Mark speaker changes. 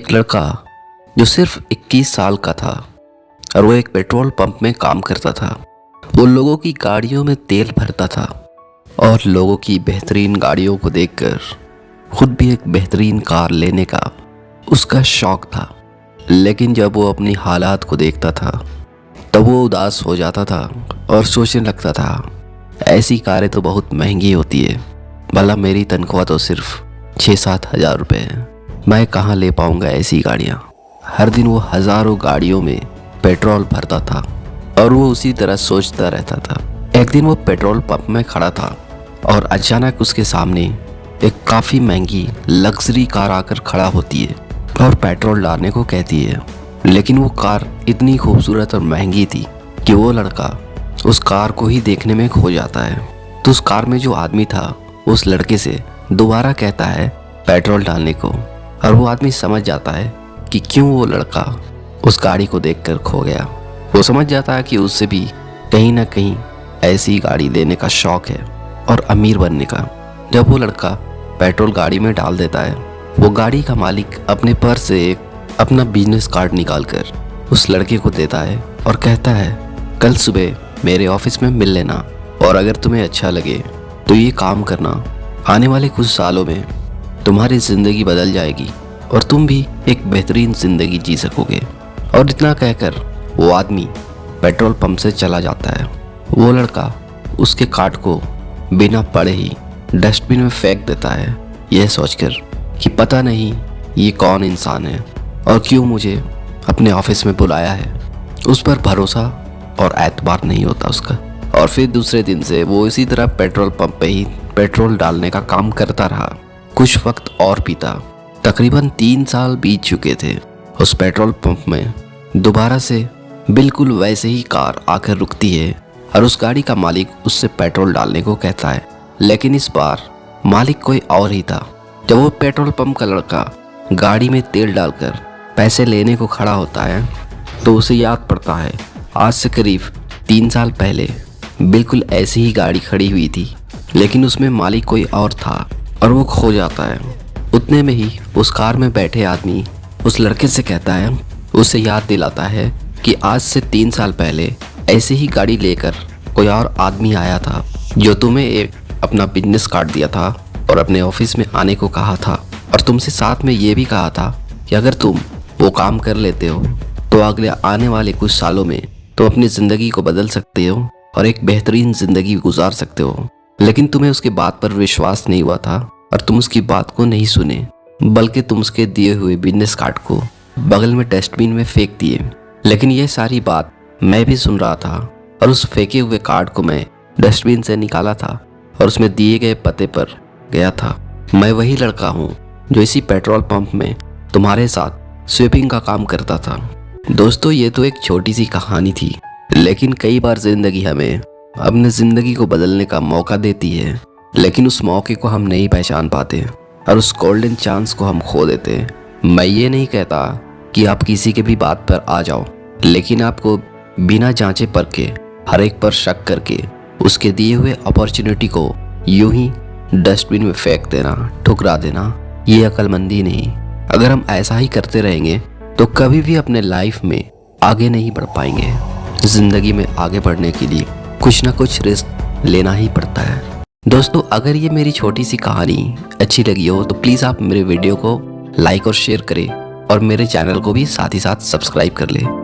Speaker 1: एक लड़का जो सिर्फ 21 साल का था और वो एक पेट्रोल पंप में काम करता था। वो लोगों की गाड़ियों में तेल भरता था और लोगों की बेहतरीन गाड़ियों को देखकर खुद भी एक बेहतरीन कार लेने का उसका शौक था। लेकिन जब वो अपनी हालात को देखता था तब वो उदास हो जाता था और सोचने लगता था, ऐसी कारें तो बहुत महंगी होती है, भला मेरी तनख्वाह तो सिर्फ 6-7 हज़ार रुपये है, मैं कहाँ ले पाऊँगा ऐसी गाड़ियाँ। हर दिन वो हज़ारों गाड़ियों में पेट्रोल भरता था और वो उसी तरह सोचता रहता था। एक दिन वो पेट्रोल पंप में खड़ा था और अचानक उसके सामने एक काफ़ी महंगी लग्जरी कार आकर खड़ा होती है और पेट्रोल डालने को कहती है। लेकिन वो कार इतनी खूबसूरत और महंगी थी कि वो लड़का उस कार को ही देखने में खो जाता है। तो उस कार में जो आदमी था उस लड़के से दोबारा कहता है पेट्रोल डालने को, और वो आदमी समझ जाता है कि क्यों वो लड़का उस गाड़ी को देखकर खो गया। वो समझ जाता है कि उससे भी कहीं ना कहीं ऐसी गाड़ी लेने का शौक है और अमीर बनने का। जब वो लड़का पेट्रोल गाड़ी में डाल देता है, वो गाड़ी का मालिक अपने पर्स से एक अपना बिजनेस कार्ड निकालकर उस लड़के को देता है और कहता है, कल सुबह मेरे ऑफिस में मिल लेना, और अगर तुम्हें अच्छा लगे तो ये काम करना, आने वाले कुछ सालों में तुम्हारी ज़िंदगी बदल जाएगी और तुम भी एक बेहतरीन ज़िंदगी जी सकोगे। और इतना कहकर वो आदमी पेट्रोल पंप से चला जाता है। वो लड़का उसके कार्ड को बिना पढ़े ही डस्टबिन में फेंक देता है, यह सोचकर कि पता नहीं ये कौन इंसान है और क्यों मुझे अपने ऑफिस में बुलाया है। उस पर भरोसा और एतबार नहीं होता उसका। और फिर दूसरे दिन से वो इसी तरह पेट्रोल पंप पे ही पेट्रोल डालने का काम करता रहा। कुछ वक्त और बीता, तकरीबन 3 साल बीत चुके थे। उस पेट्रोल पंप में दोबारा से बिल्कुल वैसे ही कार आकर रुकती है और उस गाड़ी का मालिक उससे पेट्रोल डालने को कहता है। लेकिन इस बार मालिक कोई और ही था। जब वो पेट्रोल पंप का लड़का गाड़ी में तेल डालकर पैसे लेने को खड़ा होता है तो उसे याद पड़ता है, आज से करीब 3 साल पहले बिल्कुल ऐसी ही गाड़ी खड़ी हुई थी, लेकिन उसमें मालिक कोई और था और वो खो जाता है। उतने में ही उस कार में बैठे आदमी उस लड़के से कहता है, उसे याद दिलाता है कि आज से 3 साल पहले ऐसी ही गाड़ी लेकर कोई और आदमी आया था जो तुम्हें एक अपना बिजनेस कार्ड दिया था और अपने ऑफिस में आने को कहा था, और तुमसे साथ में ये भी कहा था कि अगर तुम वो काम कर लेते हो तो अगले आने वाले कुछ सालों में तुम अपनी ज़िंदगी को बदल सकते हो और एक बेहतरीन ज़िंदगी गुजार सकते हो। लेकिन तुम्हें उसकी बात पर विश्वास नहीं हुआ था और तुम उसकी बात को नहीं सुने, बल्कि तुम उसके दिए हुए बिजनेस कार्ड को बगल में डस्टबिन में फेंक दिए। लेकिन ये सारी बात मैं भी सुन रहा था और उस फेंके हुए कार्ड को मैं डस्टबिन से निकाला था और उसमें दिए गए पते पर गया था। मैं वही लड़का हूँ जो इसी पेट्रोल पंप में तुम्हारे साथ स्वीपिंग का काम करता था। दोस्तों, ये तो एक छोटी सी कहानी थी, लेकिन कई बार जिंदगी हमें अपने ज़िंदगी को बदलने का मौका देती है, लेकिन उस मौके को हम नहीं पहचान पाते और उस गोल्डन चांस को हम खो देते हैं। मैं ये नहीं कहता कि आप किसी के भी बात पर आ जाओ, लेकिन आपको बिना जांचे परखे हर एक पर शक करके उसके दिए हुए अपॉर्चुनिटी को यूं ही डस्टबिन में फेंक देना, ठुकरा देना, ये अक्लमंदी नहीं। अगर हम ऐसा ही करते रहेंगे तो कभी भी अपने लाइफ में आगे नहीं बढ़ पाएंगे। जिंदगी में आगे बढ़ने के लिए कुछ ना कुछ रिस्क लेना ही पड़ता है। दोस्तों, अगर ये मेरी छोटी सी कहानी अच्छी लगी हो तो प्लीज़ आप मेरे वीडियो को लाइक और शेयर करें और मेरे चैनल को भी साथ ही साथ सब्सक्राइब कर लें।